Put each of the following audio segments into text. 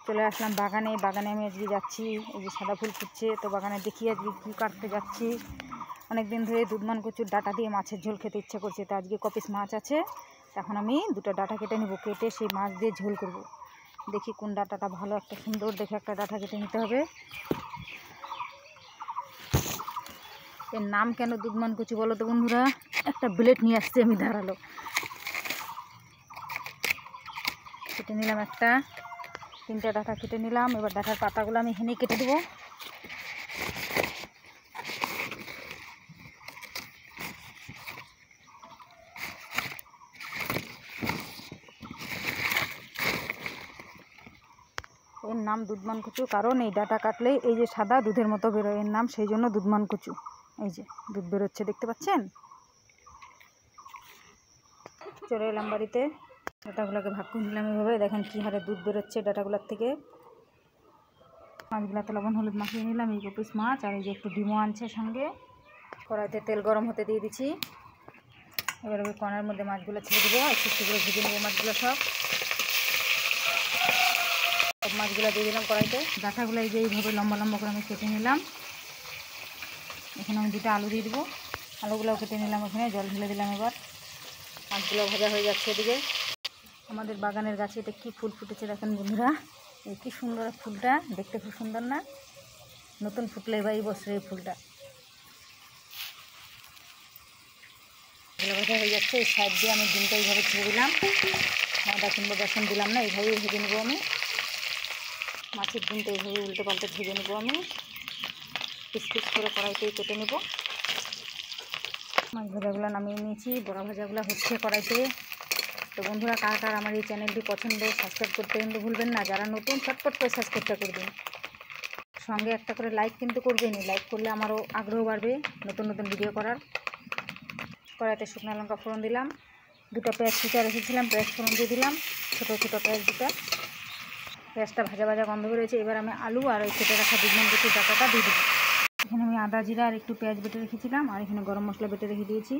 চলে আসলাম বাগানে। আমি আজকে যাচ্ছি, এই যে সাদা ফুল ফুটছে, তো বাগানে দেখি আজকে কী কাটতে যাচ্ছি। অনেকদিন ধরে দুধমান কচুর ডাঁটা দিয়ে মাছের ঝোল খেতে ইচ্ছে করছে, তো আজকে কপিস মাছ আছে। এখন আমি দুটো ডাঁটা কেটে নেবো, কেটে সেই মাছ দিয়ে ঝোল করব। দেখি কোন ডাঁটাটা ভালো, একটা সুন্দর দেখে একটা ডাঁটা কেটে নিতে হবে। এর নাম কেন দুধমান কচু বলো তো বন্ধুরা? একটা ব্লেড নিয়ে আসছে আমি ধারালো, কেটে নিলাম একটা, 3টে ডাঁটা কেটে নিলাম। এবার ডাঁটার পাতাগুলো আমি এখানেই কেটে দেবো। এর নাম দুধমান কচু, কারণ এই ডাঁটা কাটলেই এই যে সাদা দুধের মতো বেরোয়, এর নাম সেই জন্য দুধমান কচু। এই যে দুধ বেরোচ্ছে, দেখতে পাচ্ছেন? চলে এলাম বাড়িতে, ডাঁটাগুলোকে ভাগ করে নিলাম এভাবে। দেখেন কী হারে দুধ বেরোচ্ছে ডাঁটাগুলোর থেকে। মাছগুলোতে লবণ হলুদ মাখিয়ে নিলাম, এই কপিস মাছ, আর এই যে একটু ডিমও আনছে সঙ্গে। কড়াইতে তেল গরম হতে দিয়ে দিচ্ছি। এবার ওই কড়াইয়ের মধ্যে মাছগুলো ছেড়ে দেবো, একটু করে ভেজে নেবো মাছগুলো সব মাছগুলো দিয়ে দিলাম কড়াইতে। ডাঁটাগুলো এই যে এইভাবে লম্বা লম্বা করে আমি কেটে নিলাম। এখানে আমি 2টা আলু দিয়ে দেবো, আলুগুলোও কেটে নিলাম, এখানে জল ঢেলে দিলাম। এবার মাছগুলো ভাজা হয়ে যাচ্ছে এদিকে। আমাদের বাগানের গাছে এটা কী ফুল ফুটেছে দেখেন বন্ধুরা, এই কী সুন্দর ফুলটা, দেখতে খুব সুন্দর না? নতুন ফুটলে এবার এই বছর এই ফুলটা ভাজা হয়ে যাচ্ছে। এই সাইড দিয়ে আমি ডিমটা এইভাবে ছেড়ে দিলাম, ময়দা কিংবা বেসন দিলাম না, এইভাবেই ভেজে নেবো আমি। মাছের ডিমটা এইভাবে উল্টে পাল্টে ভেজে নেবো আমি, পিস পিস করে কড়াইতেই কেটে নেবো। মাছ ভাজাগুলো নামিয়ে নিয়েছি, বড়া ভাজাগুলো হচ্ছে কড়াইতে। তো বন্ধুরা, কার কার আমার এই চ্যানেলটি পছন্দ, সাবস্ক্রাইব করতে কিন্তু ভুলবেন না। যারা নতুন চটপট করে সাবস্ক্রাইবটা করবেন, সঙ্গে একটা করে লাইক কিন্তু করবেনই। লাইক করলে আমারও আগ্রহ বাড়বে নতুন নতুন ভিডিও করার। কড়াইতে শুকনো লঙ্কা ফোড়ন দিলাম, 2টা পেঁয়াজ কুচা রেখেছিলাম, পেঁয়াজ ফোড়ন দিয়ে দিলাম, ছোটো ছোটো পেঁয়াজ 2টা। পেঁয়াজটা ভাজা ভাজা গন্ধ বেরোয়েছে। এবার আমি আলু আর ওই কেটে রাখা দুধমান কচুর ডাঁটাটা দিয়ে দেবো। এখানে আমি আদা জিরা আর একটু পেঁয়াজ বেটে রেখেছিলাম, আর এখানে গরম মশলা বেটে রেখে দিয়েছি।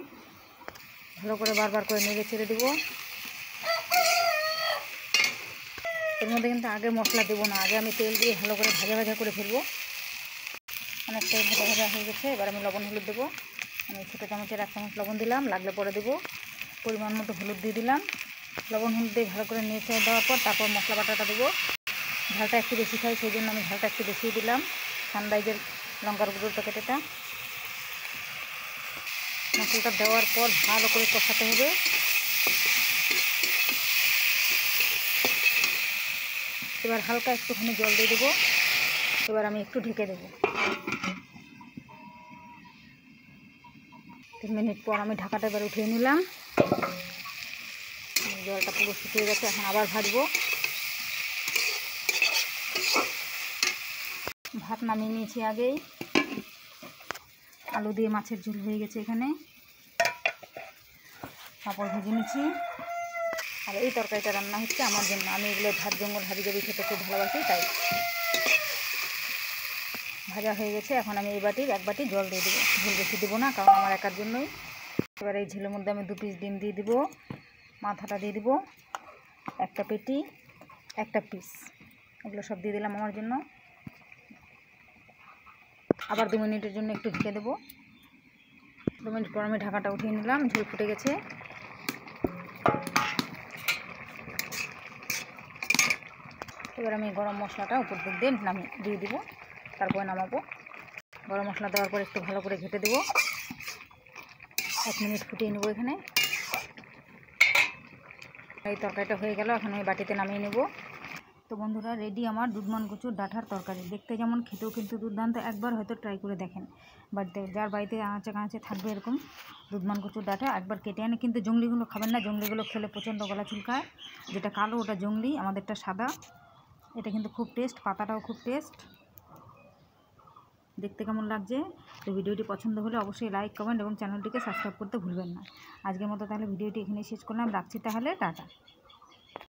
ভালো করে বারবার করে নেড়ে ছেড়ে দেবো। এর মধ্যে কিন্তু আগে মশলা দেবো না, আগে আমি তেল দিয়ে ভালো করে ভাজা ভাজা করে ফেলবো। অনেকটাই ভাজা ভাজা হয়ে গেছে। এবার আমি লবণ হলুদ দেবো। আমি ছোটো চামচের 1 চামচ লবণ দিলাম, লাগলে পরে দেবো। পরিমাণ মতো হলুদ দিয়ে দিলাম। লবণ হলুদ দিয়ে ভালো করে নেড়ে দেওয়ার পর তারপর মশলা বাটাটা দেবো। ঝালটা একটু বেশি খাই, সেই জন্য আমি ঝালটা একটু বেশিই দিলাম। সানরাইজের লঙ্কার গুঁড়োর প্যাকেটটা। মশলাটা দেওয়ার পর ভালো করে কষাতে হবে। এবার হালকা একটুখানি জল দিয়ে দেবো। এবার আমি একটু ঢেকে দেবো। 3 মিনিট পর আমি ঢাকাটা এবার উঠিয়ে নিলাম। জলটা পুরো শুকিয়ে গেছে, এখন আবার ভাজবো। ভাত নামিয়ে নিয়েছি আগেই, আলু দিয়ে মাছের ঝোল হয়ে গেছে এখানে। পাঁপড় ভেজে নিচ্ছি। আর এই তরকারিটা রান্না হচ্ছে আমার জন্য, আমি এগুলো ঝাড় জঙ্গল হাবি জাবি খেতে খুব ভালোবাসি, তাই। ভাজা হয়ে গেছে, এখন আমি এই বাটির 1 বাটি জল দিয়ে দেবো। ঝোল বেশি দেবো না, কারণ আমার একার জন্যই। এবার এই ঝোলের মধ্যে আমি 2 পিস ডিম দিয়ে দেবো, মাথাটা দিয়ে দেবো, একটা পেটি, একটা পিস, এগুলো সব দিয়ে দিলাম আমার জন্য। আবার 2 মিনিটের জন্য একটু ঢেকে দেবো। 2 মিনিট পর আমি ঢাকাটা উঠিয়ে নিলাম, ঝোল ফুটে গেছে। এবার আমি গরম মশলাটা উপর দিক দিয়ে দিয়ে দেবো, তারপরে নামাবো। গরম মশলা দেওয়ার পর একটু ভালো করে ঘেটে দেবো। 1 মিনিট ফুটিয়ে নেবো এখানে। এই তরকারিটা হয়ে গেল, এখন আমি বাটিতে নামিয়ে নেব। তো বন্ধুরা, রেডি আমার দুধমান কচুর ডাঁটার তরকারি। দেখতে যেমন, খেতেও কিন্তু দুর্দান্ত। একবার হয়তো ট্রাই করে দেখেন বাড়িতে, যার বাড়িতে আনাচে কানাচে থাকবে এরকম দুধমান কচুর ডাঁটা, একবার কেটে আনে। কিন্তু জংলিগুলো খাবেন না, জংলিগুলো খেলে প্রচণ্ড গলা চুলকায়। যেটা কালো ওটা জংলি, আমাদেরটা সাদা। এটা কিন্তু খুব টেস্ট, পাতাটাও খুব টেস্ট। দেখতে কেমন লাগছে? তো ভিডিওটি পছন্দ হলে অবশ্যই লাইক, কমেন্ট এবং চ্যানেলটিকে সাবস্ক্রাইব করতে ভুলবেন না। আজকের মতো তাহলে ভিডিওটি এখানেই শেষ করলাম, রাখছি তাহলে, টাটা।